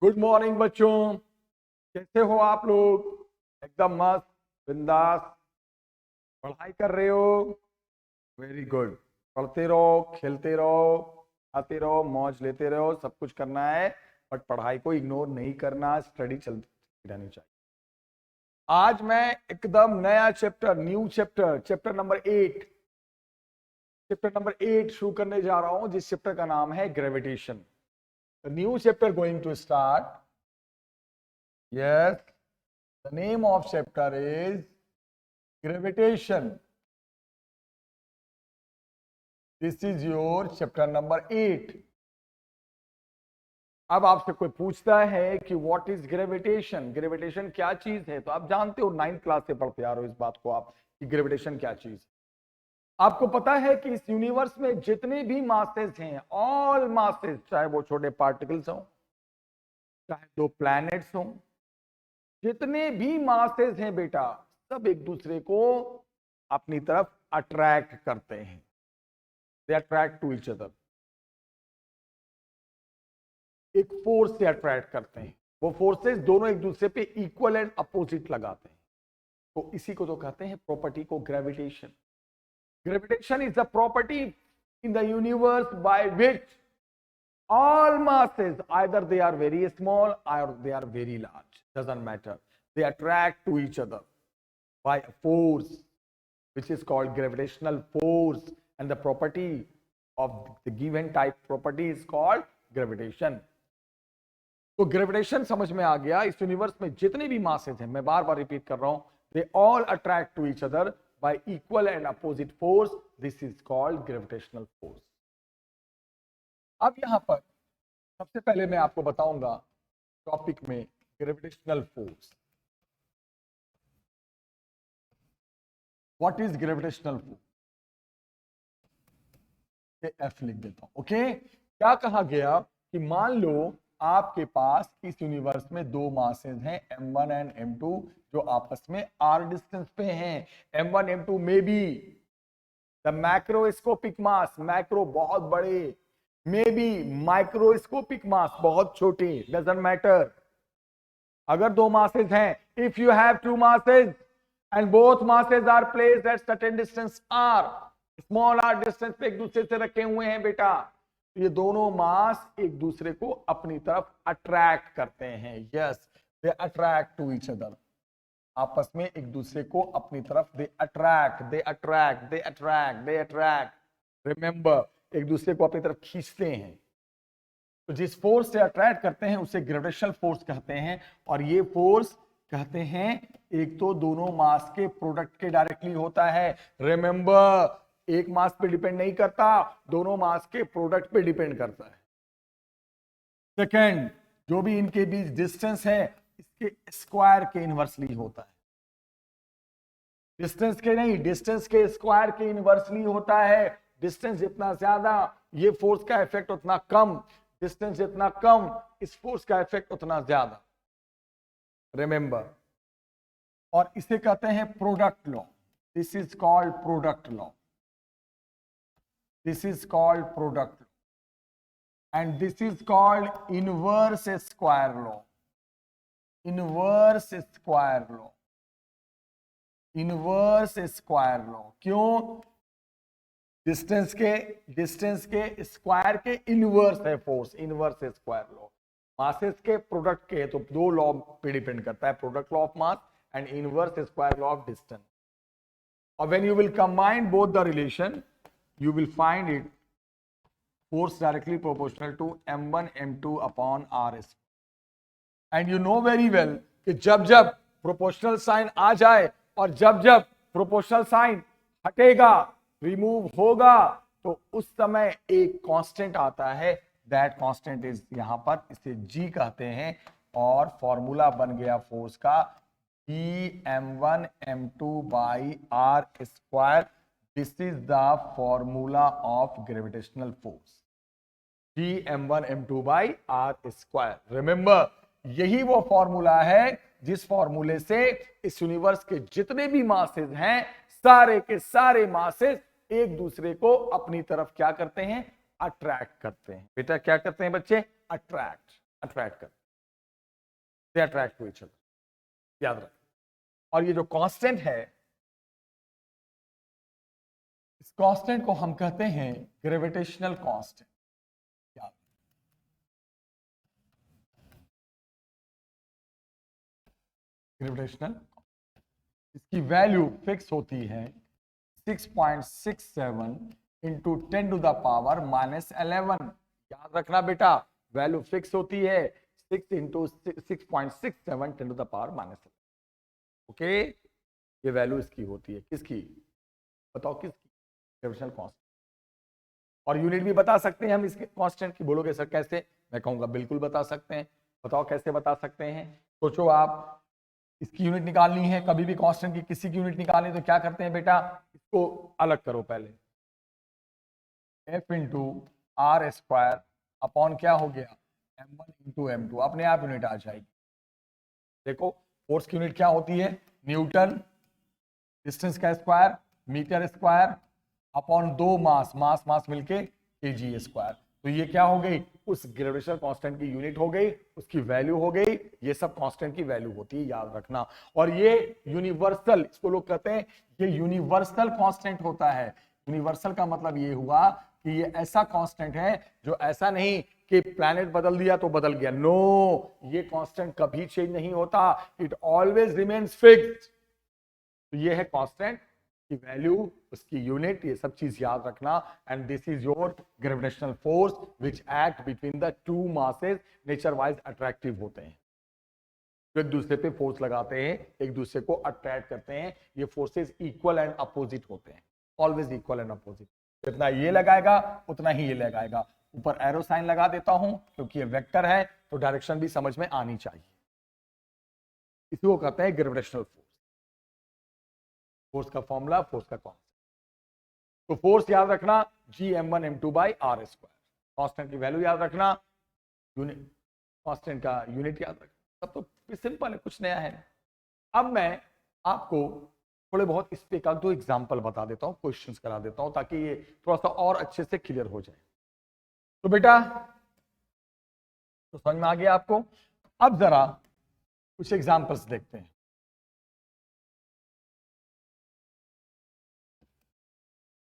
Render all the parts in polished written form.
Good morning बच्चों, कैसे हो आप लोग? एकदम मस्त बिंदास पढ़ाई कर रहे हो? Very good. पढ़ते रहो, खेलते रहो, आते रहो, मौज लेते रहो, सब कुछ करना है, बट पढ़ाई को इग्नोर नहीं करना। स्टडी चलती रहनी चाहिए। आज मैं एकदम नया chapter, new chapter, chapter number 8 शुरू करने जा रहा हूं, जिस चैप्टर का नाम है gravitation. New chapter going to start. Yes, the name of chapter is gravitation. This is your chapter number 8. अब आपसे कोई पूछता है कि व्हाट इज ग्रेविटेशन, ग्रेविटेशन क्या चीज है, तो आप जानते हो, 9th क्लास से पढ़ते आ रहे हो इस बात को आप कि ग्रेविटेशन क्या चीज है। आपको पता है कि इस यूनिवर्स में जितने भी मासेस हैं, ऑल मासेस, चाहे वो छोटे पार्टिकल्स हों, चाहे दो प्लैनेट्स हों, जितने भी मासेस हैं बेटा, सब एक दूसरे को अपनी तरफ अट्रैक्ट करते हैं। They attract to each other. एक फोर्स से अट्रैक्ट करते हैं। वो फोर्सेस दोनों एक दूसरे पे इक्वल एंड अपोजिट लगाते हैं। तो इसी को तो कहते हैं प्रॉपर्टी को gravitation. Gravitation is the property in the universe by which all masses, either they are very small or they are very large, doesn't matter, they attract to each other by a force which is called gravitational force, and the property of the given type property is called gravitation. तो gravitation समझ में आ गया। इस universe में जितने भी masses हैं, मैं बार बार रिपीट कर रहा हूं, they all attract to each other by equal and opposite force. This is called gravitational force. अब यहां पर सबसे पहले मैं आपको बताऊंगा टॉपिक में gravitational force. What is gravitational force? F लिख देता हूं। ओके, क्या कहा गया कि मान लो आपके पास इस यूनिवर्स में दो मासेस हैं, m1 एंड m2, जो आपस में r डिस्टेंस पे हैं। m1 m2 में be the macroscopic mass, macro बहुत बड़े, मे बी माइक्रोस्कोपिक मास बहुत छोटे, डजंट मैटर। अगर दो मासेस हैं, if you have two masses and both masses are placed at certain distance R, small R distance पे एक दूसरे से रखे हुए हैं बेटा, तो ये दोनों मास एक दूसरे को अपनी तरफ अट्रैक्ट करते हैं। Yes, they attract to each other. आपस में एक दूसरे को अपनी तरफ they attract, they attract, they attract, they attract. Remember, एक दूसरे को अपनी तरफ खींचते हैं। तो जिस फोर्स से अट्रैक्ट करते हैं उसे ग्रेविटेशनल फोर्स कहते हैं। और ये फोर्स कहते हैं एक तो दोनों मास के प्रोडक्ट के डायरेक्टली होता है। रिमेंबर, एक मास पे डिपेंड नहीं करता, दोनों मास के प्रोडक्ट पे डिपेंड करता है। सेकेंड, जो भी इनके बीच डिस्टेंस है, इसके स्क्वायर के इनवर्सली होता है। डिस्टेंस के नहीं, डिस्टेंस के स्क्वायर के इनवर्सली होता है। डिस्टेंस जितना ज्यादा, ये फोर्स का इफेक्ट उतना कम। डिस्टेंस जितना कम, इस फोर्स का इफेक्ट उतना ज्यादा। रिमेंबर, और इसे कहते हैं product law. This is called product law. This is called product law and this is called inverse square law. Inverse square law, inverse square law. क्यों? डिस्टेंस के स्क्वायर के इनवर्स है force, inverse square law. Masses के product के, तो दो law पे depend करता है, product law of mass and inverse square law of distance. और when you will combine both the relation, you will find it force directly proportional to m1 m2 upon r square. And you know very well कि जब जब proportional sign आ जाए और जब जब proportional sign हटेगा, remove होगा, तो उस समय एक कांस्टेंट आता है। दैट कांस्टेंट इज, यहां पर इसे g कहते हैं, और फॉर्मूला बन गया फोर्स का g m1 m2 by r square. This is the formula of gravitational force, G m1 m2 by r square. Remember, यही वो फॉर्मूला है जिस फॉर्मूले से इस यूनिवर्स के जितने भी मासेस हैं, सारे के सारे मासेस एक दूसरे को अपनी तरफ क्या करते हैं? अट्रैक्ट करते हैं। बेटा क्या करते हैं बच्चे? अट्रैक्ट करते हैं। They attract to each other, याद रखें। और ये जो कांस्टेंट है, इस कांस्टेंट को हम कहते हैं ग्रेविटेशनल कांस्टेंट। ग्रेविटेशनल, इसकी वैल्यू फिक्स होती है 6.67 इंटू 10 टू द पावर -11। याद रखना बेटा, वैल्यू फिक्स होती है 6 into 6.67 10 to the power -11। Okay, ये वैल्यू इसकी होती है, किसकी बताओ, किसकी? Gravitational constant. और यूनिट भी बता सकते हैं हम इसके कांस्टेंट की। बोलोगे सर कैसे? मैं कहूंगा बिल्कुल बता सकते हैं। बताओ कैसे बता सकते हैं? सोचो, आप इसकी यूनिट निकालनी है, कभी भी कांस्टेंट की किसी की यूनिट निकालनी है तो क्या करते हैं बेटा, इसको अलग करो पहले। F into R square upon क्या हो गया, M1 इंटू M2, अपने आप यूनिट आ जाएगी। देखो, फोर्स की यूनिट क्या होती है, न्यूटन, डिस्टेंस का स्क्वायर मीटर स्क्वायर अपॉन 2 मास, मास मास मिलके kg स्क्वायर। तो ये क्या हो गई, उस ग्रेविटेशनल कांस्टेंट की यूनिट हो गई, उसकी वैल्यू हो गई। ये सब कांस्टेंट की वैल्यू होती है, याद रखना। और ये यूनिवर्सल, इसको लोग कहते हैं ये यूनिवर्सल कांस्टेंट होता है। यूनिवर्सल का मतलब ये हुआ कि ये ऐसा कांस्टेंट है जो ऐसा नहीं कि प्लैनेट बदल दिया तो बदल गया। नो, ये कांस्टेंट कभी चेंज नहीं होता, इट ऑलवेज रिमेन्स फिक्स्ड। तो ये है कांस्टेंट की वैल्यू, उसकी यूनिट, ये सब चीज याद रखना। And this is your gravitational force which act between the two masses, nature wise attractive होते हैं, जो एक दूसरे पे फोर्स लगाते हैं, एक दूसरे को अट्रैक्ट करते हैं। ये फोर्सेस इक्वल एंड अपोजिट होते हैं, ऑलवेज इक्वल एंड अपोजिट। जितना ये लगाएगा उतना ही ये लगाएगा। ऊपर एरो साइन लगा देता हूं क्योंकि ये वेक्टर है, तो डायरेक्शन भी समझ में आनी चाहिए। इसी को कहते हैं ग्रेविटेशनल फोर्स। फोर्स का फॉर्मूला, फोर्स का कॉन्सेप्ट। तो फोर्स याद रखना Gm1 m2 by R square. Constant की वैल्यू याद रखना, यूनिट, कांस्टेंट का यूनिट याद रखना। सब तो सिंपल है, कुछ नया है। अब मैं आपको थोड़े बहुत इस पे का 2 एग्जांपल बता देता हूं, क्वेश्चंस करा देता हूं, ताकि ये थोड़ा सा और अच्छे से क्लियर हो जाए। तो बेटा, तो समझ में आ गया आपको? अब जरा कुछ एग्जांपल्स देखते हैं।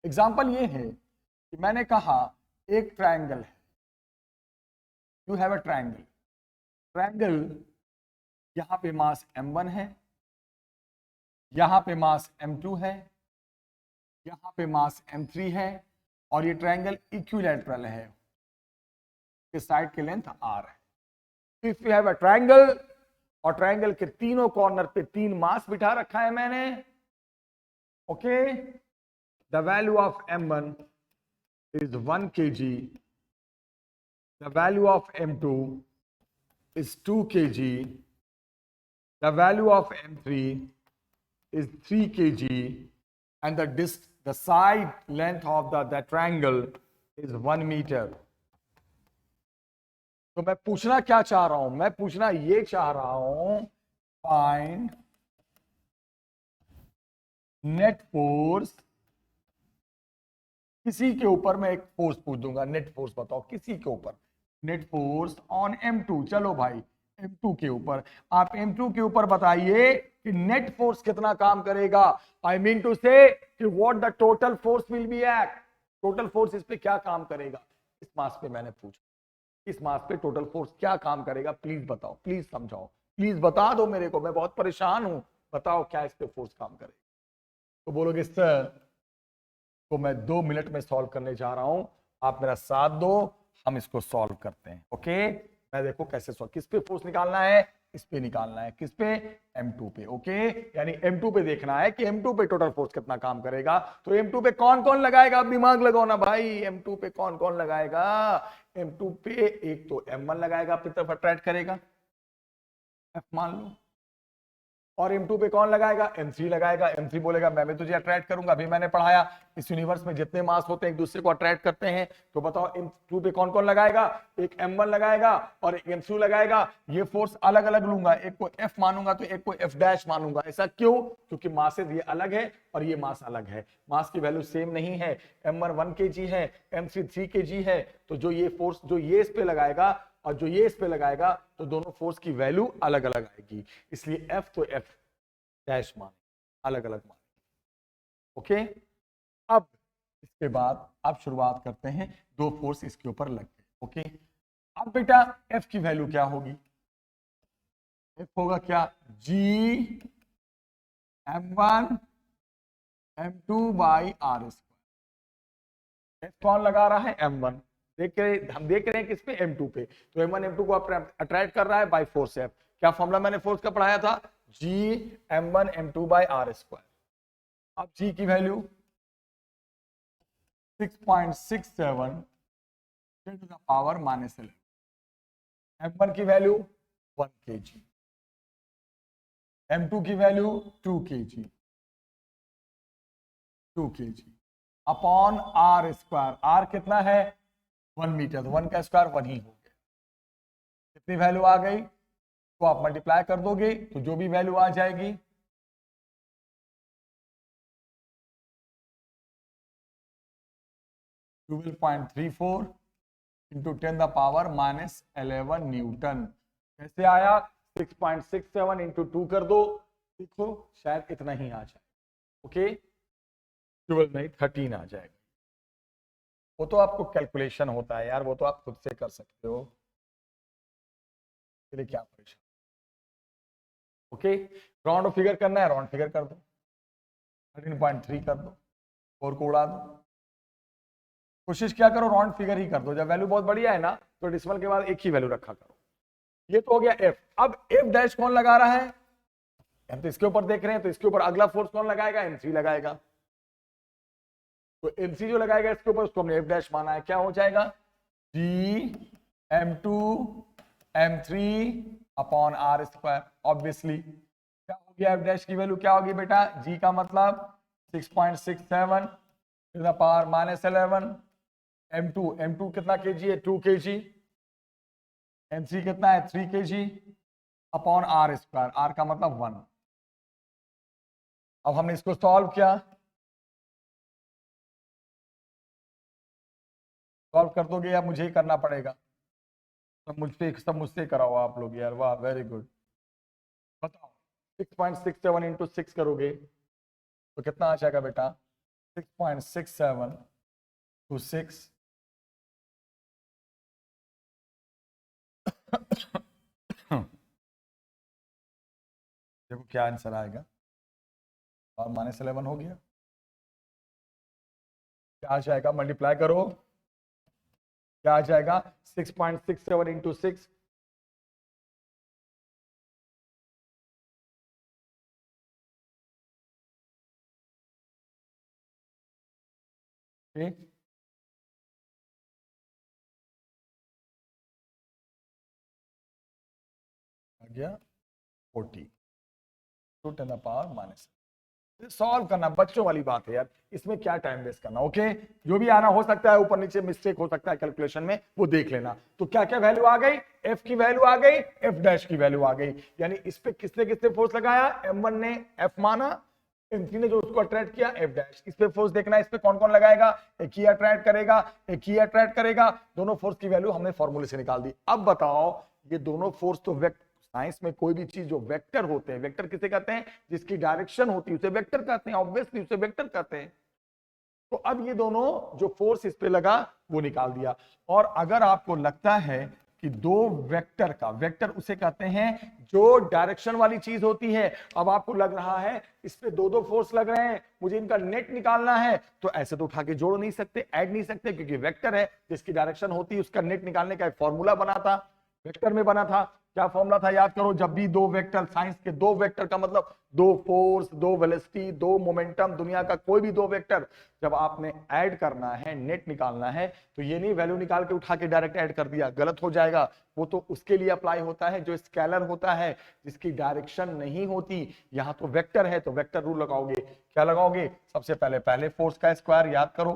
एग्जाम्पल ये है कि मैंने कहा एक ट्रायंगल है, you have a triangle. Triangle, यहां पे मास m1 है, यहां पे मास m2 है, यहां पे मास m3 है, और ये ट्रायंगल इक्विलैटरल है, इस साइड की लेंथ r है। If you have a triangle, और ट्रायंगल के तीनों कॉर्नर पे 3 मास बिठा रखा है मैंने, okay. The value of M1 is 1 kg. The value of M2 is 2 kg. The value of M3 is 3 kg. And the side length of the triangle is 1 meter. तो मैं पूछना क्या चाह रहा हूं? मैं पूछना ये चाह रहा हूं, फाइंड नेट फोर्स। किसी के ऊपर मैं एक फोर्स पूछ दूंगा, नेट फोर्स बताओ किसी के ऊपर, नेट फोर्स ऑन M2। चलो भाई, M2 के ऊपर, आप M2 के ऊपर बताइए कि नेट फोर्स कितना काम करेगा। आई मीन टू से कि what the total force will be act, total force इस पे क्या काम करेगा। इस मास पे मैंने पूछा, इस मास पे टोटल फोर्स क्या काम करेगा, प्लीज बताओ, प्लीज समझाओ, प्लीज बता दो मेरे को, मैं बहुत परेशान हूं, बताओ क्या इस पे फोर्स काम करेगा। तो बोलोगे सर, तो मैं 2 मिनट में सॉल्व करने जा रहा हूं, आप मेरा साथ दो, हम इसको सॉल्व करते हैं। ओके, मैं देखो कैसे सॉल्व, किस पे फोर्स निकालना है, इस पे निकालना है, किस पे, M2 पे। ओके, यानी M2 पे देखना है कि M2 पे टोटल फोर्स कितना काम करेगा। तो M2 पे कौन कौन लगाएगा, अब दिमाग लगाओ ना भाई। M2 पे कौन कौन लगाएगा? M2 पे एक तो M1 लगाएगा, अपनी तरफ अट्रैक्ट करेगा, F मान लो। और M2 पे कौन लगाएगा? M3 लगाएगा। M3 बोलेगा मैं भी तुझे अट्रैक्ट करूंगा। अभी मैंने पढ़ाया इस यूनिवर्स में जितने मास होते हैं एक दूसरे को अट्रैक्ट करते हैं। तो बताओ M2 पे कौन कौन लगाएगा? एक M1 लगाएगा और एक M3 लगाएगा। ये फोर्स अलग अलग लूंगा, एक को F मानूंगा तो एक को F डैश मानूंगा। ऐसा क्यों? क्योंकि मासेस ये अलग है और ये मास अलग है, मास की वैल्यू सेम नहीं है। M1 1 kg है, M3 3 kg है। तो जो ये फोर्स जो ये इस पे लगाएगा और जो ये इस पे लगाएगा तो दोनों फोर्स की वैल्यू अलग अलग आएगी, इसलिए F तो F डैश मान अलग अलग मान। ओके, अब इसके बाद अब शुरुआत करते हैं, दो फोर्स इसके ऊपर लग गए। ओके, अब बेटा F की वैल्यू क्या होगी? F होगा क्या? G M1 M2 by R square. F कौन लगा रहा है? M1। हम देख रहे हैं किस पे? M2 पे। तो M1 M2 को अट्रैक्ट कर रहा है बाई फोर्स F। क्या फॉर्मूला मैंने फोर्स का पढ़ाया था? G M1 M2 by R square. अब G की value 6.67 10 to the power -11। M1 की वैल्यू 1 kg, M2 की value 2 kg, 2 kg upon R square. R कितना है? 1 मीटर, तो 1 का स्क्वायर 1 ही हो गया। कितनी वैल्यू आ गई? तो आप मल्टीप्लाई कर दोगे तो जो भी वैल्यू आ जाएगी 12.34 इंटू 10 द पावर -11 न्यूटन। कैसे आया? 6.67 इंटू 2 कर दो, देखो शायद इतना ही आ जाए। ओके, 12 नहीं 13 आ जाएगा। वो तो आपको कैलकुलेशन होता है यार, वो तो आप खुद से कर सकते हो, इसलिए क्या परेशान। ओके, राउंड फिगर करना है, राउंड फिगर कर दो, 13.3 कर दो, 4 को उड़ा दो। कोशिश क्या करो, राउंड फिगर ही कर दो। जब वैल्यू बहुत बढ़िया है ना तो डिसिमल के बाद एक ही वैल्यू रखा करो। ये तो हो गया F। अब F डैश कौन लगा रहा है? हम तो इसके ऊपर देख रहे हैं, तो इसके ऊपर अगला फोर्स कौन लगाएगा? M3 लगाएगा। तो MC जो लगाएगा इसके ऊपर, उसको हमने F डैश माना है। क्या हो जाएगा? G M2 M3 upon R square. Obviously क्या हो गया? F डैश की वैल्यू क्या होगी बेटा? G का मतलब 6.67 टू द पावर -11। M2 कितना kg है? 2 kg। MC कितना है? 3 kg upon R square. R का मतलब 1। अब हमने इसको सॉल्व किया, सॉल्व कर दोगे या मुझे ही करना पड़ेगा? सब मुझसे कराओ आप लोग यार, वाह वेरी गुड। बताओ 6.67 इंटू 6 करोगे तो कितना आ जाएगा बेटा? 6.67 टू 6 देखो क्या आंसर आएगा, और -11 हो गया। क्या आ जाएगा? मल्टीप्लाई करो, क्या आ जाएगा? 6.67 इंटू 6 ठीक, आ गया 40 टू 10 द पावर -। सॉल्व करना बच्चों वाली बात है यार, इसमें क्या टाइम वेस्ट करना। ओके, जो भी आना हो सकता है, ऊपर नीचे मिस्टेक हो सकता है कैलकुलेशन में, वो देख लेना। तो क्या क्या वैल्यू आ गई? F की वैल्यू आ गई, F डैश की वैल्यू आ गई। यानी इस पे किसने किसने फोर्स लगाया? M1 ने F माना, M3 ने जो उसको अट्रैक्ट किया F डैश। इस पे फोर्स देखना है, इस पे कौन कौन लगाएगा? एक ही अट्रैक्ट करेगा, एक ही अट्रैक्ट करेगा। दोनों फोर्स की वैल्यू हमने फॉर्मूले से निकाल दी। अब बताओ, ये दोनों फोर्स तो साइंस में कोई भी चीज जो वेक्टर होते हैं, वेक्टर किसे कहते हैं? जिसकी डायरेक्शन होती है उसे वेक्टर कहते हैं, ऑब्वियसली उसे वेक्टर कहते हैं। तो अब ये दोनों जो फोर्स इस पे लगा वो निकाल दिया। और अगर आपको लगता है कि दो वेक्टर का, वेक्टर उसे कहते हैं जो डायरेक्शन वाली चीज होती है, अब आपको लग रहा है इस पे दो दो फोर्स लग रहे हैं, मुझे इनका नेट निकालना है, तो ऐसे तो उठा के जोड़ नहीं सकते, ऐड नहीं सकते, क्योंकि वेक्टर है, जिसकी डायरेक्शन होती है उसका नेट निकालने का एक फॉर्मूला बना था, वेक्टर में बना था। क्या फॉर्मूला था? याद करो, जब भी दो वेक्टर, साइंस के दो वेक्टर का मतलब दो फोर्स, दो वेलोसिटी, दो मोमेंटम, दुनिया का कोई भी दो वेक्टर जब आपने ऐड करना है, नेट निकालना है, तो ये नहीं वैल्यू निकाल के उठा के डायरेक्ट ऐड कर दिया, गलत हो जाएगा। वो तो उसके लिए अप्लाई होता है जो स्केलर होता है, जिसकी डायरेक्शन नहीं होती। यहां तो वेक्टर है तो वेक्टर रूल लगाओगे। क्या लगाओगे? सबसे पहले पहले फोर्स का स्क्वायर याद करो,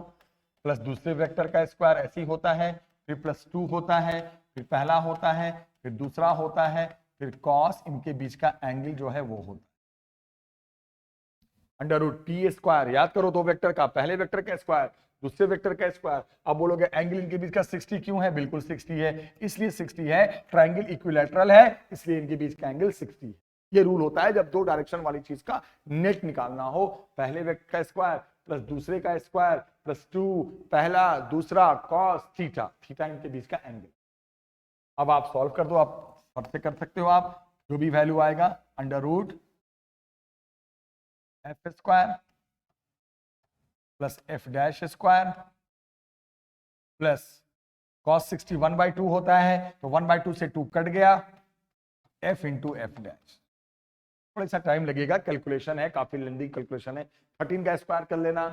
प्लस दूसरे वेक्टर का स्क्वायर, ऐसी होता है, फिर +2 होता है, फिर पहला होता है, फिर दूसरा होता है, फिर कॉस, इनके बीच का एंगल जो है वो होता है। अंडर रूट टी स्क्वायर, याद करो दो वेक्टर का, पहले वेक्टर का स्क्वायर, दूसरे वेक्टर का स्क्वायर। अब बोलोगे एंगल इनके बीच का 60 क्यों है? बिल्कुल 60 है, इसलिए 60 है, ट्रायंगल इक्विलैटरल है, इसलिए इनके बीच का एंगल 60 है। ये रूल होता है जब दो डायरेक्शन वाली चीज का नेट निकालना हो, पहले वेक्टर का स्क्वायर प्लस दूसरे का स्क्वायर प्लस 2, पहला दूसरा कॉस थीटा, थीटा इनके बीच का एंगल। अब आप सॉल्व कर दो, आप सबसे कर सकते हो, आप जो भी वैल्यू आएगा under root F square plus F dash square plus cos 60 1/2 होता है, तो 1/2 से 2 कट गया, एफ इंटू एफ डैश। थोड़ा सा टाइम लगेगा, कैलकुलेशन है, काफी लेंदी कैलकुलेशन है। 13 का स्क्वायर कर लेना,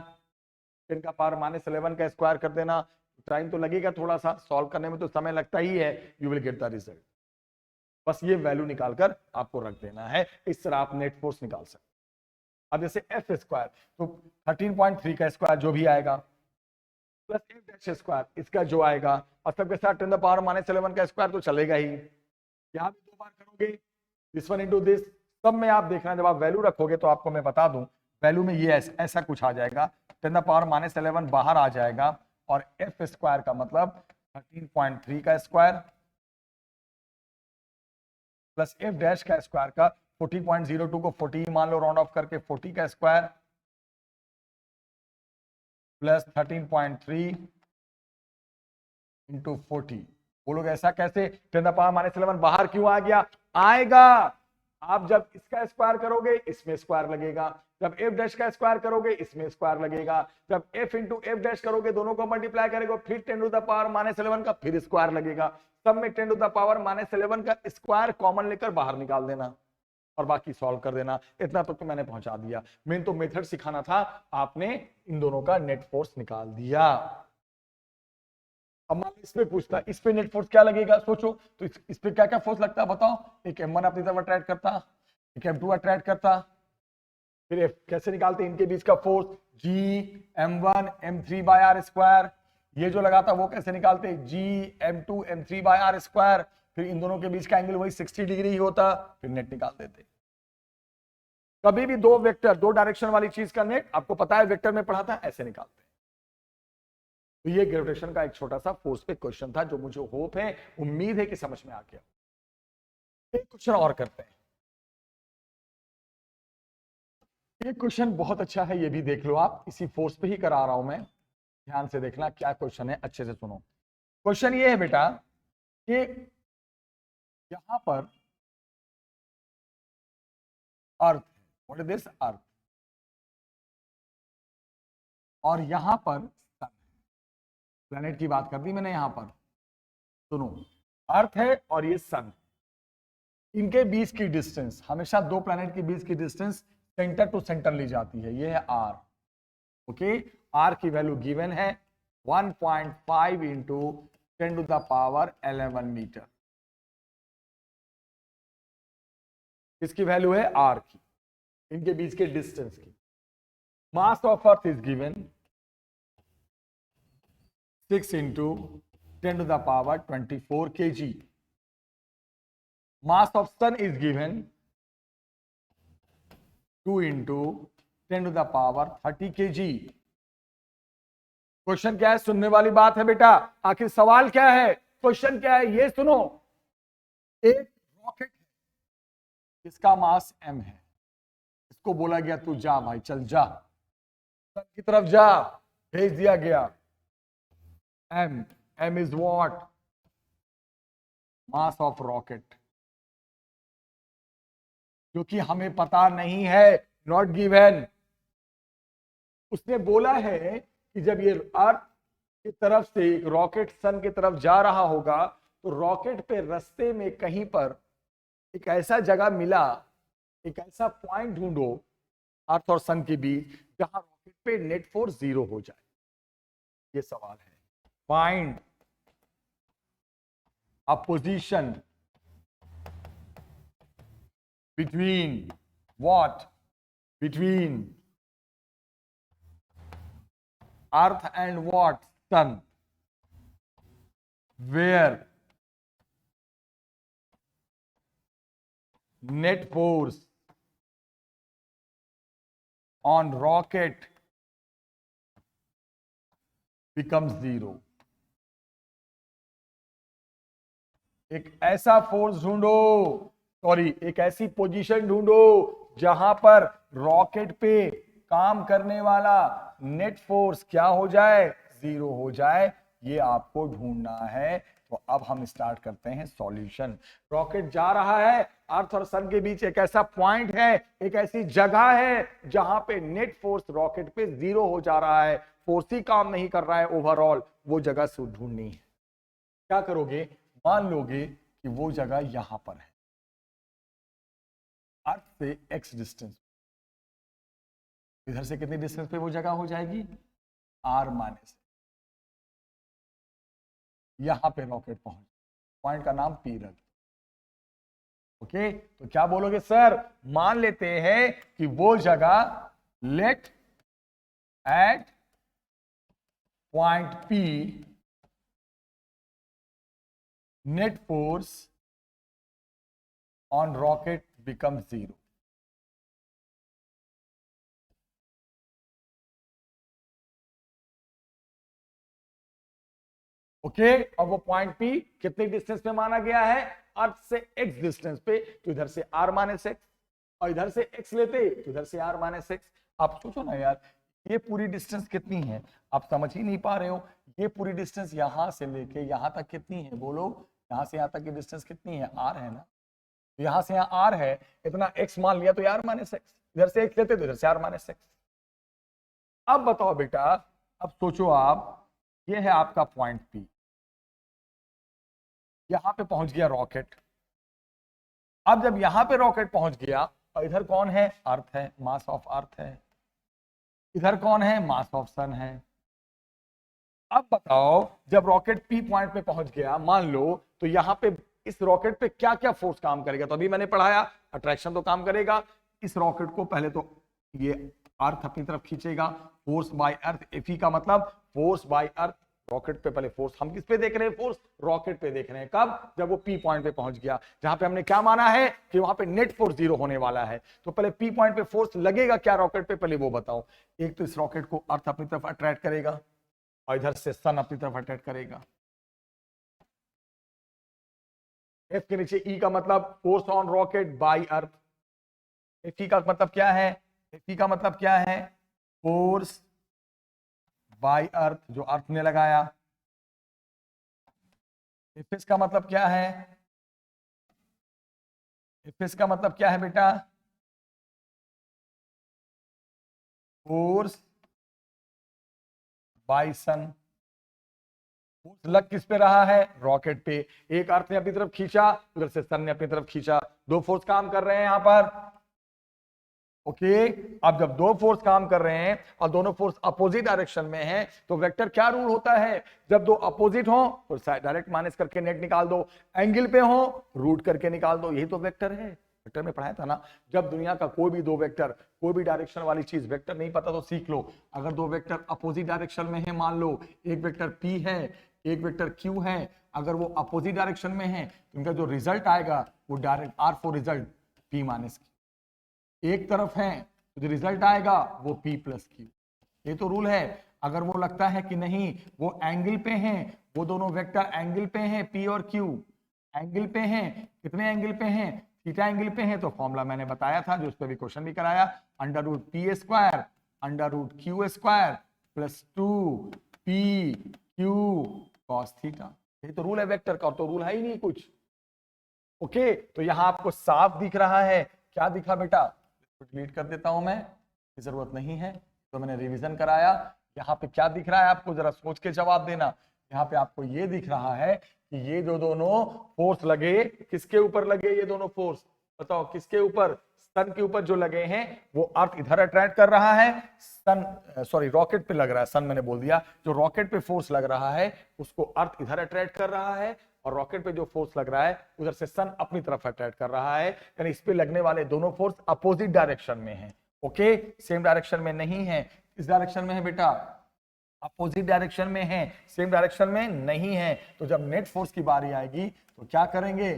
10 का पावर -11 का स्क्वायर कर देना, टाइम तो लगेगा थोड़ा सा, सॉल्व करने में तो समय लगता ही है, you will get the result. बस ये वैल्यू निकालकर आपको रख देना है, इस तरह आप नेट फोर्स निकाल सकते। अब जैसे एफ स्क्वायर, तो 13.3 का स्क्वायर जो भी आएगा प्लस एफ डैश स्क्वायर इसका जो आएगा, और सबके साथ 10 द पावर -11 का स्क्वायर तो चलेगा ही। यहां भी 2 बार करोगे, दिस वन इंटू दिस, सब में आप देखना जब आप वैल्यू रखोगे तो आपको मैं बता दूं, वैल्यू में ये ऐसा कुछ आ जाएगा, 10 द पावर -11 बाहर आ जाएगा, और एफ स्क्वायर का मतलब 13.3 का स्क्वायर प्लस एफ डैश का स्क्वायर का 40.02 को 40 मान लो राउंड ऑफ करके, 40 का स्क्वायर प्लस 13.3 इंटू 40। बोलोगे ऐसा कैसे, 10 द पावर -11 बाहर क्यों आ गया? आएगा, आप जब इसका स्क्वायर करोगे इसमें स्क्वायर लगेगा, जब एफ डैश का स्क्वायर करोगे इसमें स्क्वायर लगेगा, जब एफ इंटू एफ डैश करोगे दोनों को मल्टीप्लाई करेगा, फिर 10 टू द पावर -11 का फिर स्क्वायर लगेगा, सब में 10 टू द पावर -11 का स्क्वायर कॉमन लेकर बाहर निकाल देना और बाकी सॉल्व कर देना। इतना तो मैंने पहुंचा दिया, मेन तो मेथड सिखाना था, आपने इन दोनों का नेट फोर्स निकाल दिया। अब मान इस पे पूछता, इस पे नेट फोर्स क्या लगेगा, सोचो तो इस पे क्या क्या फोर्स लगता है बताओ। एक M1 अपनी तरफ अट्रैक्ट करता, एक M2 अट्रैक्ट करता, फिर कैसे निकालते इनके बीच का force, G M1 M3/r square, ये जो लगा था वो कैसे निकालते, G M2 M3/r स्क्वायर, फिर इन दोनों के बीच का एंगल वही 60 डिग्री ही होता, फिर नेट निकाल देते। कभी भी दो वेक्टर, दो डायरेक्शन वाली चीज का नेट, आपको पता है वेक्टर में पढ़ा था, ऐसे निकालते हैं। तो ये ग्रेविटेशन का एक छोटा सा फोर्स पे क्वेश्चन था, जो मुझे होप है, उम्मीद है कि समझ में आ गया। एक क्वेश्चन और करते हैं, ये क्वेश्चन बहुत अच्छा है, ये भी देख लो आप, इसी फोर्स पे ही करा रहा हूं मैं, ध्यान से देखना क्या क्वेश्चन है, अच्छे से सुनो। क्वेश्चन ये है बेटा कि यहां पर अर्थ, व्हाट इज दिस, अर्थ, और यहां पर सन, प्लेनेट की बात कर दी मैंने यहां पर, सुनो, अर्थ है और ये सन, इनके बीच की डिस्टेंस, हमेशा दो प्लेनेट के बीच की डिस्टेंस सेंटर टू सेंटर ली जाती है, ये है आर। ओके, आर की वैल्यू गिवन है 1.5 into 10 to the power 11 metre. किसकी वैल्यू है, आर की, इनके बीच के डिस्टेंस की। Mass of earth is given 6 into 10 to the power 24 kg. Mass of sun is given 2 into 10 to the power 30 kg. Question क्या है, सुनने वाली बात है बेटा, आखिर सवाल क्या है, क्वेश्चन क्या है ये सुनो। एक रॉकेट है जिसका मास m है, इसको बोला गया तू जा भाई, चल जा सन की तरफ जा, भेज दिया गया। m is what, mass of rocket, जो कि हमें पता नहीं है, नॉट गिवन। उसने बोला है कि जब ये अर्थ की तरफ से एक रॉकेट सन की तरफ जा रहा होगा, तो रॉकेट पे रास्ते में कहीं पर एक ऐसा जगह मिला, एक ऐसा पॉइंट ढूंढो अर्थ और सन के बीच जहां रॉकेट पे नेट फोर्स 0 हो जाए। ये सवाल है, find a position between what, between earth and what, sun, where net force on rocket becomes 0। एक ऐसा फोर्स ढूंढो, सॉरी एक ऐसी पोजीशन ढूंढो जहां पर रॉकेट पे काम करने वाला नेट फोर्स क्या हो जाए, 0 हो जाए। ये आपको ढूंढना है। तो अब हम स्टार्ट करते हैं सॉल्यूशन। रॉकेट जा रहा है, अर्थ और सन के बीच एक ऐसा पॉइंट है, एक ऐसी जगह है जहां पे नेट फोर्स रॉकेट पे 0 हो जा रहा है, फोर्स ही काम नहीं कर रहा है ओवरऑल। वो जगह से ढूंढनी है। क्या करोगे, मान लोगे कि वो जगह यहां पर है, अर्थ से x डिस्टेंस। इधर से कितनी डिस्टेंस पे वो जगह हो जाएगी, r माइनस। यहां पे रॉकेट पहुंच, पॉइंट का नाम P रख। ओके, तो क्या बोलोगे सर, मान लेते हैं कि वो जगह let at point P net force on rocket become 0। Okay, और वो पॉइंट P कितनी डिस्टेंस पे माना गया है, अर्थ से x डिस्टेंस पे। तो इधर से r माइनस एक्स, और इधर से x लेते तो इधर से r माइनस एक्स। आप सोचो ना यार, ये पूरी डिस्टेंस कितनी है, आप समझ ही नहीं पा रहे हो। ये पूरी डिस्टेंस यहां से लेके यहां तक कितनी है, बोलो। यहां से यहां तक की डिस्टेंस कितनी है, r है ना। तो यहां से यहां r है, इतना x मान लिया तो r माइनस एक्स, इधर से x लेते तो इधर से r माइनस एक्स। अब बताओ बेटा, अब सोचो आप, ये है आपका पॉइंट P, यहां पे पहुंच गया रॉकेट। अब जब यहां पे रॉकेट पहुंच गया, और इधर कौन है, अर्थ है, मास ऑफ अर्थ है। इधर कौन है, मास ऑफ सन है। अब बताओ, जब रॉकेट पी पॉइंट पे पहुंच गया मान लो, तो यहां पे इस रॉकेट पे क्या क्या फोर्स काम करेगा, तो अभी मैंने पढ़ाया, अट्रैक्शन तो काम करेगा। इस रॉकेट को पहले तो ये अर्थ अपनी तरफ खींचेगा, फोर्स बाय अर्थ। एफी का मतलब फोर्स बाय अर्थ। रॉकेट पे पहले फोर्स, हम किस पे देख रहे हैं, फोर्स रॉकेट पे देख रहे हैं। कब, जब वो पी पॉइंट पे पहुंच गया, जहां पे हमने क्या माना है कि वहां पे नेट फोर्स 0 होने वाला है। तो पहले पी पॉइंट पे फोर्स लगेगा क्या रॉकेट पे, पहले वो बताओ। एक तो इस रॉकेट को अर्थ अपनी तरफ अट्रैक्ट करेगा, और इधर से सन अपनी तरफ अटैक करेगा। एफ के नीचे ई का मतलब force on rocket by earth. F E का मतलब क्या है, एफ ई का मतलब क्या है, फोर्स बाय अर्थ, जो अर्थ ने लगाया। एफ एस का मतलब क्या है, एफ एस का मतलब क्या है बेटा, फोर्स बाय सन। लग किस पे रहा है, रॉकेट पे। एक अर्थ ने अपनी तरफ खींचा, उधर से सन ने अपनी तरफ खींचा, दो फोर्स काम कर रहे हैं यहां पर। ओके, अब जब दो फोर्स काम कर रहे हैं और दोनों फोर्स अपोजिट डायरेक्शन में हैं, तो वेक्टर क्या रूल होता है, जब दो अपोजिट हो तो डायरेक्ट माइनस करके नेट निकाल दो, एंगल पे हो रूट करके निकाल दो। यही तो वेक्टर है, वेक्टर में पढ़ाया था ना। जब दुनिया का कोई भी दो वेक्टर, कोई भी डायरेक्शन वाली चीज, वेक्टर नहीं पता तो सीख लो। अगर दो वेक्टर अपोजिट डायरेक्शन में है, मान लो एक वेक्टर P है, एक वेक्टर Q है, अगर वो अपोजिट डायरेक्शन में है तो इनका जो रिजल्ट आएगा वो direct R4 result P minus एक तरफ है, तो जो रिजल्ट आएगा वो P प्लस Q। ये तो रूल है। अगर वो लगता है कि नहीं वो एंगल पे हैं, वो दोनों वेक्टर एंगल पे हैं, P और Q एंगल पे हैं, कितने एंगल पे हैं, थीटा एंगल पे हैं, तो फॉर्मूला मैंने बताया था, जो उस पर भी क्वेश्चन भी कराया, under root P square under root Q square plus 2 PQ cos theta. ये तो रूल है वेक्टर का, और तो रूल है ही नहीं कुछ। ओके, तो यहां आपको साफ दिख रहा है, क्या दिखा बेटा, डिलीट कर देता हूं मैं, जरूरत नहीं है, तो मैंने रिवीजन कराया। यहाँ पे क्या दिख रहा है आपको, जरा सोच के जवाब देना। यहाँ पे आपको ये दिख रहा है कि ये जो दोनों फोर्स लगे, किसके ऊपर लगे ये दोनों फोर्स, बताओ किसके ऊपर, सन के ऊपर जो लगे हैं, वो अर्थ इधर अट्रैक्ट कर रहा है, सन सॉरी रॉकेट पे लग रहा है, सन मैंने बोल दिया, जो रॉकेट पे फोर्स लग रहा है उसको अर्थ इधर अट्रैक्ट कर रहा है, और रॉकेट पे जो फोर्स लग रहा है उधर से सन अपनी तरफ अट्रैक्ट कर रहा है। यानी इस पे लगने वाले दोनों फोर्स अपोजिट डायरेक्शन में है। ओके, सेम डायरेक्शन में नहीं है, इस डायरेक्शन में है बेटा, अपोजिट डायरेक्शन में है, सेम डायरेक्शन में नहीं है। तो जब नेट फोर्स की बारी आएगी तो क्या करेंगे,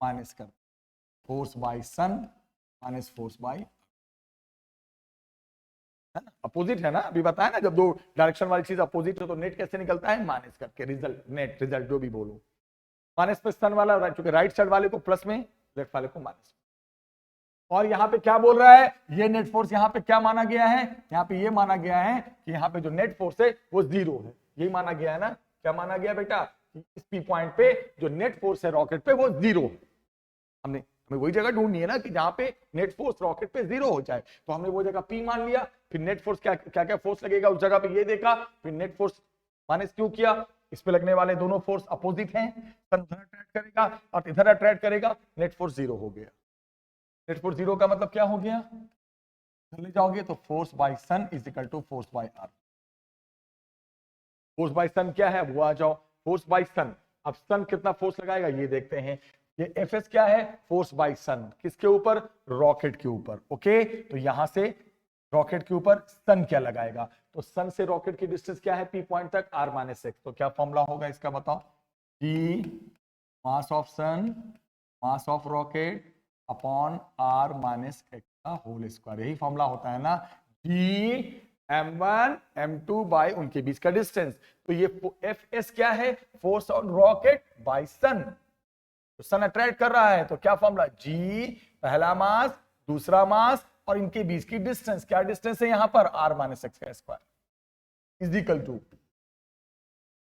माइनस कर, force by sun minus force by है ना, अपोजिट है ना, अभी बताया ना, जब दो डायरेक्शन वाली चीज अपोजिट हो तो नेट कैसे निकलता है, माइनस करके, रिजल्ट नेट रिजल्ट जो भी बोलो, माइनस पे सन वाला, चूंकि राइट साइड वाले को प्लस में, लेफ्ट वाले को माइनस। और यहाँ पे क्या बोल रहा है, ये नेट फोर्स यहाँ पे क्या माना गया है, यहाँ पे ये माना गया है कि यहाँ पे जो नेट फोर्स है वो 0 है, यही माना गया है ना, क्या माना गया बेटा, इस पी पॉइंट पे जो नेट फोर्स है रॉकेट पे वो 0 है। हमने हमें वही जगह ढूंढनी है ना कि जहां पे नेट फोर्स रॉकेट पे 0 हो जाए, तो हमने वो जगह पी मान लिया, फिर नेट फोर्स क्या क्या क्या फोर्स लगेगा उस जगह पे ये देखा, फिर नेट फोर्स माइनस क्यों किया, इस पे लगने वाले दोनों फोर्स अपोजिट हैं, सन उधर अट्रैक्ट करेगा और इधर अट्रैक्ट करेगा, नेट फोर्स 0 हो गया। नेट फोर्स 0 का मतलब क्या हो गया, चले जाओगे तो force by sun is equal to force by earth. Force by sun क्या है वो आ जाओ, फोर्स बाय सन, अब सन कितना फोर्स लगाएगा ये देखते हैं, ये एफ क्या है, फोर्स बाय सन, किसके ऊपर, रॉकेट के ऊपर, ओके, तो यहां से रॉकेट के ऊपर सन क्या लगाएगा, तो सन से रॉकेट की डिस्टेंस क्या है पी पॉइंट तक, r माइनस एक्स, तो क्या फॉर्मूला होगा इसका बताओ, G mass of sun mass of rocket upon r minus X का होल स्क्वायर, यही फॉर्मूला होता है ना, जी m1 m2 बाय उनके बीच का डिस्टेंस, तो ये एफ क्या है, फोर्स ऑन रॉकेट बाय सन, तो सन अट्रैक्ट कर रहा है तो क्या फॉर्मूला, जी पहला मास दूसरा मास और इनके बीच की डिस्टेंस, क्या डिस्टेंस है यहां पर, r माइनस एक्स का square is equal to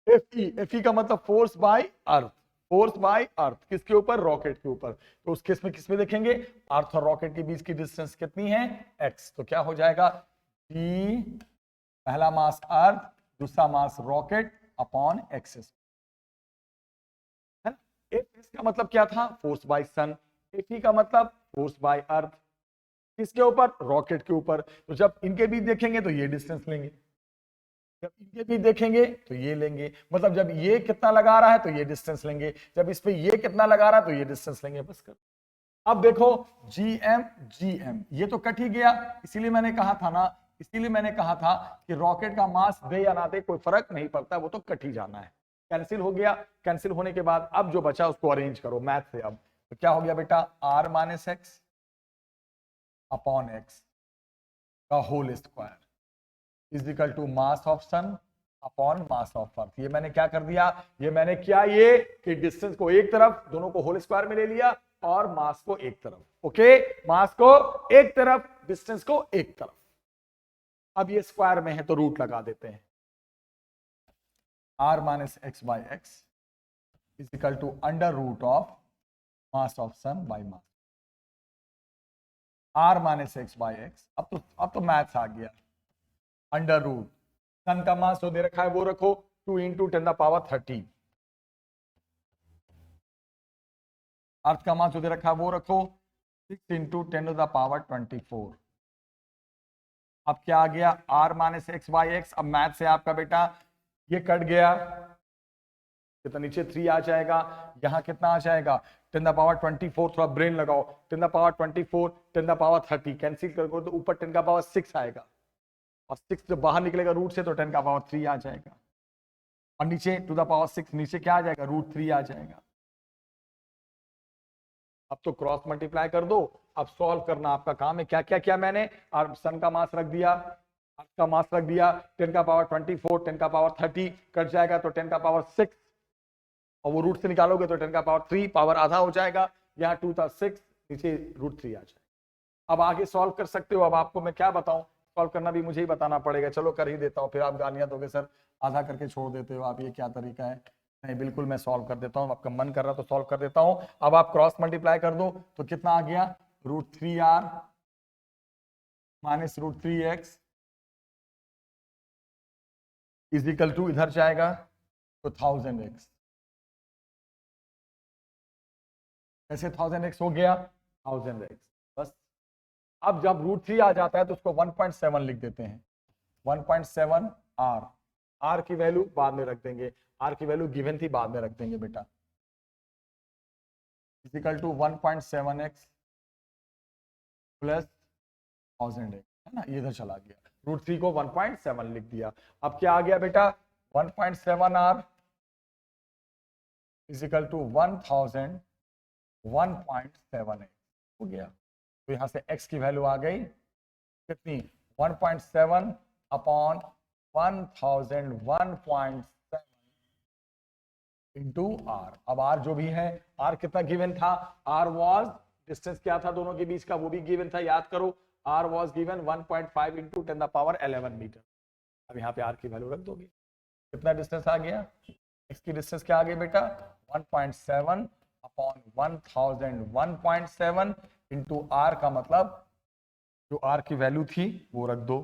F का मतलब force by earth, force by earth किसके ऊपर, रॉकेट के ऊपर, तो उस केस में किसमें देखेंगे, अर्थ और रॉकेट के बीच की डिस्टेंस कितनी है, x, तो क्या हो जाएगा, जी पहला मास अर्थ दूसरा मास रॉकेट अपॉन एक्स, है ना, एफ का मतलब क्या था, फोर्स बाय सन, एफ का मतलब फोर्स बाय अर्थ, किसके ऊपर, रॉकेट के ऊपर, तो जब इनके बीच देखेंगे तो ये डिस्टेंस लेंगे, जब इनके बीच देखेंगे तो ये लेंगे, मतलब जब ये कितना लगा रहा है तो ये डिस्टेंस लेंगे, जब इस पे ये कितना लगा रहा है तो ये डिस्टेंस लेंगे, बस कर। अब देखो जीएम जीएम ये तो कट ही गया, इसीलिए मैंने कहा था ना, इसीलिए मैंने कहा था कि रॉकेट का मास दे या ना दे कोई फर्क नहीं पड़ता, वो तो कट ही जाना है, कैंसिल हो गया, कैंसिल होने के बाद अब जो बचा उसको अरेंज करो मैथ से, अब तो क्या हो गया बेटा, r minus X upon X का whole square is equal to mass of sun upon mass of earth, ये मैंने क्या कर दिया, ये मैंने क्या, ये कि डिस्टेंस को एक तरफ, दोनों को होल स्क्वायर में ले लिया और मास को एक तरफ, ओके, मास को एक तरफ डिस्टेंस को एक तरफ, अब ये स्क्वायर में है तो रूट लगा देते हैं, r minus X by X is equal to under root of mass of sun by mass, r minus X by X, अब तो मैथ्स आ गया, अंडर रूट सन का मास जो दे रखा है वो रखो 2 इंटू 10 द पावर 30, अर्थ का मास जो दे रखा है वो रखो 6 इंटू 10 टू द पावर 24, अब क्या आ गया, r minus X by X, अब मैथ से आपका बेटा ये कट गया, कितना नीचे 3 आ जाएगा, यहां कितना आ जाएगा 10 द पावर 24, थोड़ा ब्रेन लगाओ, 10 the power 24 10 the power 30 cancel करो तो ऊपर 10 का पावर 6 आएगा, और 6 जब बाहर निकलेगा रूट से तो 10 का पावर 3 आ जाएगा, और नीचे टू द पावर 6 नीचे क्या आ जाएगा, रूट 3 आ जाएगा। अब तो क्रॉस मल्टीप्लाई कर दो, अब सॉल्व करना आपका काम है, क्या क्या किया मैंने, और सन का मास रख दिया, अर्थ का मास रख दिया, 10 का पावर 24 10 का पावर 30 कट जाएगा तो 10 का पावर 6, और वो रूट से निकालोगे तो 10 का पावर 3 पावर आधा हो जाएगा, यहाँ 2 था 6 नीचे रूट 3 आ जाएगा। अब आगे सॉल्व कर सकते हो, अब आपको मैं क्या बताऊं, सॉल्व करना भी मुझे ही बताना पड़ेगा, चलो कर ही देता हूँ, फिर आप गालियां दोगे सर आधा करके छोड़ देते हो आप, ये क्या तरीका है, नहीं बिल्कुल मैं सॉल्व कर देता हूँ, आपका मन कर रहा तो सॉल्व कर देता हूँ। अब आप क्रॉस मल्टीप्लाई कर दो तो कितना आ गया, √3r minus √3x is equal to, इधर जाएगा तो 1000x, कैसे 1000x हो गया, 1000x, बस। अब जब √3 आ जाता है तो उसको 1.7 लिख देते हैं, 1.7 r, r की वैल्यू बाद में रख देंगे, r की वैल्यू गिवन थी बाद में रख देंगे बेटा, is equal to 1.7x plus 1000x, है ना, ये इधर चला गया, √3 को 1.7 लिख दिया, अब क्या आ गया बेटा 1.7r is equal to 1000 1.7x हो गया, तो यहां से x की वैल्यू आ गई कितनी 1.7 अपॉन 1000 1.7 इंटू आर। अब आर जो भी है, आर कितना गिवन था, आर वॉज डिस्टेंस क्या था दोनों के बीच का, वो भी गिवन था, याद करो। R was given 1.5 into 10⁻11 metre. अब यहाँ पे आर की वैल्यू रख दोगे, कितना डिस्टेंस आ गया, इसकी डिस्टेंस क्या आ गई बेटा, 1.7 अपॉन 1000 1.7 इंटू आर का मतलब जो आर की वैल्यू थी वो रख दो।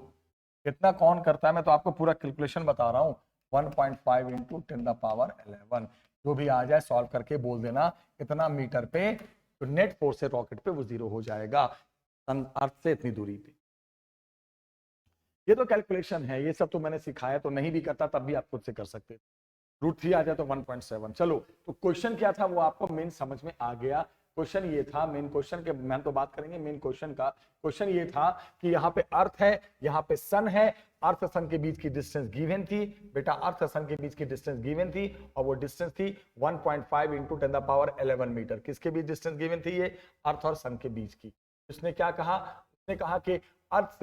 कितना कौन करता है, मैं तो आपको पूरा कैलकुलेशन बता रहा हूँ। 1.5 इंटू 10⁻11 जो भी आ जाए सॉल्व करके बोल देना इतना मीटर पे, तो नेट फोर्स है रॉकेट पे वो 0 हो जाएगा अर्थ से इतनी दूरी पे। ये तो कैलकुलेशन है, ये सब तो मैंने सिखाया, तो नहीं भी करता तब भी आप खुद से कर सकते थे। √3 आ जाए तो 1.7। चलो तो क्वेश्चन क्या था वो आपको मेन समझ में आ गया। क्वेश्चन ये था, मेन क्वेश्चन के मैं तो बात करेंगे मेन क्वेश्चन का। क्वेश्चन ये था कि यहाँ पे अर्थ है, यहाँ पे सन है, अर्थ सन के बीच की डिस्टेंस गिवन थी बेटा, अर्थ सन के बीच की डिस्टेंस गिवन थी और वो डिस्टेंस थी 1.5 इंटू 10⁻11 मीटर। किसके बीच डिस्टेंस गिवन थी, ये अर्थ और सन के बीच की। उसने क्या कहा, उसने कहा कि अर्थ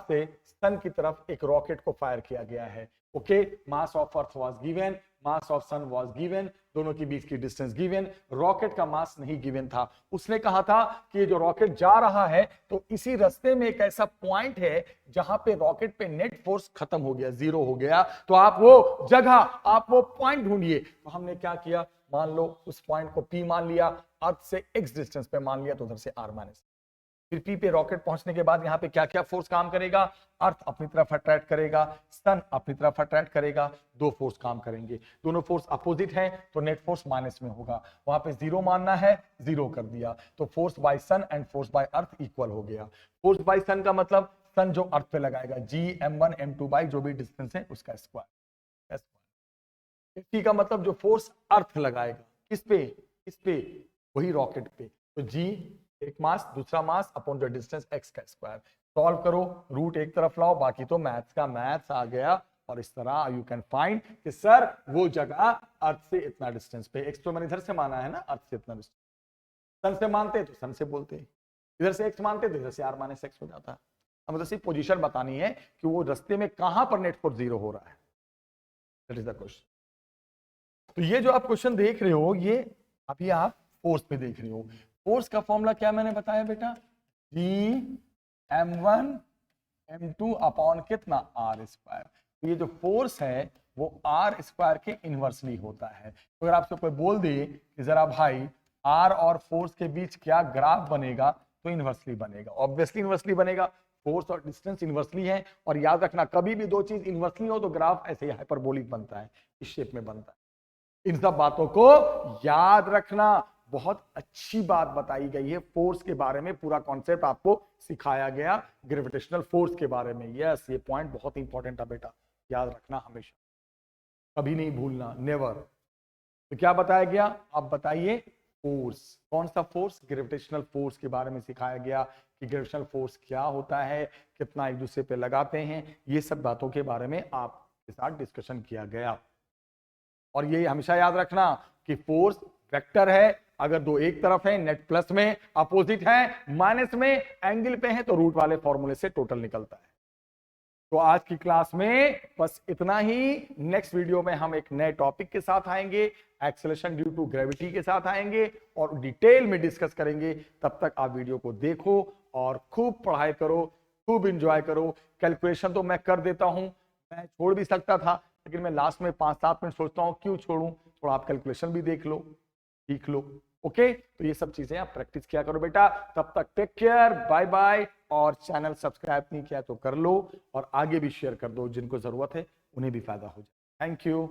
से सन की तरफ एक रॉकेट को फायर किया गया है। Okay, mass of earth was given, mass of sun was given, दोनों के बीच की डिस्टेंस गिवन, रॉकेट का मास नहीं गिवन था। उसने कहा था कि ये जो रॉकेट जा रहा है तो इसी रास्ते में एक ऐसा पॉइंट है जहां पे रॉकेट पे नेट फोर्स खत्म हो गया, 0 हो गया, तो आप वो जगह, आप वो पॉइंट ढूंढिए। तो हमने क्या किया, मान लो उस पॉइंट को P मान लिया, अर्थ से x डिस्टेंस पे मान लिया, तो उधर से R माइनस। फिर P पे रॉकेट पहुंचने के बाद यहाँ पे क्या क्या फोर्स काम करेगा, अर्थ अपनी तरफ अट्रैक्ट करेगा, सन अपनी तरफ अट्रैक्ट करेगा, दो फोर्स काम करेंगे। दोनों फोर्स अपोजिट है तो नेट फोर्स माइनस में होगा, वहां पे 0 मानना है, 0 कर दिया, तो force by sun and force by earth equal हो गया। फोर्स बाय सन का मतलब सन जो अर्थ पे लगाएगा, Gm1 m2 बाई जो भी डिस्टेंस है उसका स्क्वायर। P का मतलब जो फोर्स अर्थ लगाएगा, किस पे, वही रॉकेट पे, तो G एक मास दूसरा mass upon the distance x का स्क्वायर। सॉल्व करो, रूट एक तरफ लाओ, बाकी तो मैथ्स का मैथ्स आ गया। और इस तरह यू कैन फाइंड कि सर वो जगह अर्थ से इतना डिस्टेंस पे, x तो मैंने इधर से माना है ना, अर्थ से इतना डिस्टेंस, सन से मानते तो सन से बोलते, इधर से x मानते तो इधर से r माइनस x हो जाता। अब मतलब सिर्फ पोजीशन बतानी है कि वो रास्ते में कहां पर नेट फोर्स 0 हो रहा है, दैट इज द क्वेश्चन। तो ये जो आप क्वेश्चन देख रहे हो, ये अभी आप फोर्स पे देख रहे हो। फोर्स का फॉर्मूला क्या मैंने बताया बेटा, Gm1 m2 अपॉन कितना r स्क्वायर। तो ये जो फोर्स है वो r स्क्वायर के इनवर्सली होता है। तो अगर आपसे कोई बोल दे कि जरा भाई r और फोर्स के बीच क्या ग्राफ बनेगा, तो इनवर्सली बनेगा, ऑब्वियसली इनवर्सली बनेगा। फोर्स और डिस्टेंस इनवर्सली है, और याद रखना कभी भी दो चीज इनवर्सली हो तो ग्राफ ऐसे ही हाइपरबोलिक बनता है, इस शेप में बनता है। इन सब बातों को याद रखना, बहुत अच्छी बात बताई गई है। फोर्स के बारे में पूरा कॉन्सेप्ट आपको सिखाया गया, ग्रेविटेशनल फोर्स के बारे में। यस, ये पॉइंट बहुत इंपॉर्टेंट है बेटा, याद रखना हमेशा, कभी नहीं भूलना, नेवर। तो क्या बताया गया, आप बताइए, फोर्स, कौन सा फोर्स, ग्रेविटेशनल फोर्स के बारे में सिखाया गया कि ग्रेविटेशनल फोर्स क्या होता है, कितना एक दूसरे पे लगाते हैं, ये सब बातों के बारे में आपके साथ डिस्कशन किया गया। और ये हमेशा याद रखना कि फोर्स वेक्टर है, अगर दो एक तरफ है नेट प्लस में, अपोजिट है माइनस में, एंगल पे है तो रूट वाले फॉर्मूले से टोटल निकलता है। तो आज की क्लास में बस इतना ही। नेक्स्ट वीडियो में हम एक नए टॉपिक के साथ आएंगे, एक्सेलरेशन ड्यू टू ग्रेविटी के साथ आएंगे और डिटेल में डिस्कस करेंगे। तब तक आप वीडियो को देखो और खूब पढ़ाई करो, खूब एंजॉय करो। कैलकुलेशन तो मैं कर देता हूं, मैं छोड़ भी सकता था, लेकिन मैं लास्ट में 5-7 मिनट सोचता हूं क्यों छोड़ूं, थोड़ा आप कैलकुलेशन भी देख लो, सीख लो। ओके, तो ये सब चीजें आप प्रैक्टिस किया करो बेटा। तब तक टेक केयर, बाय बाय। और चैनल सब्सक्राइब नहीं किया तो कर लो और आगे भी शेयर कर दो, जिनको जरूरत है उन्हें भी फायदा हो जाए। Thank you.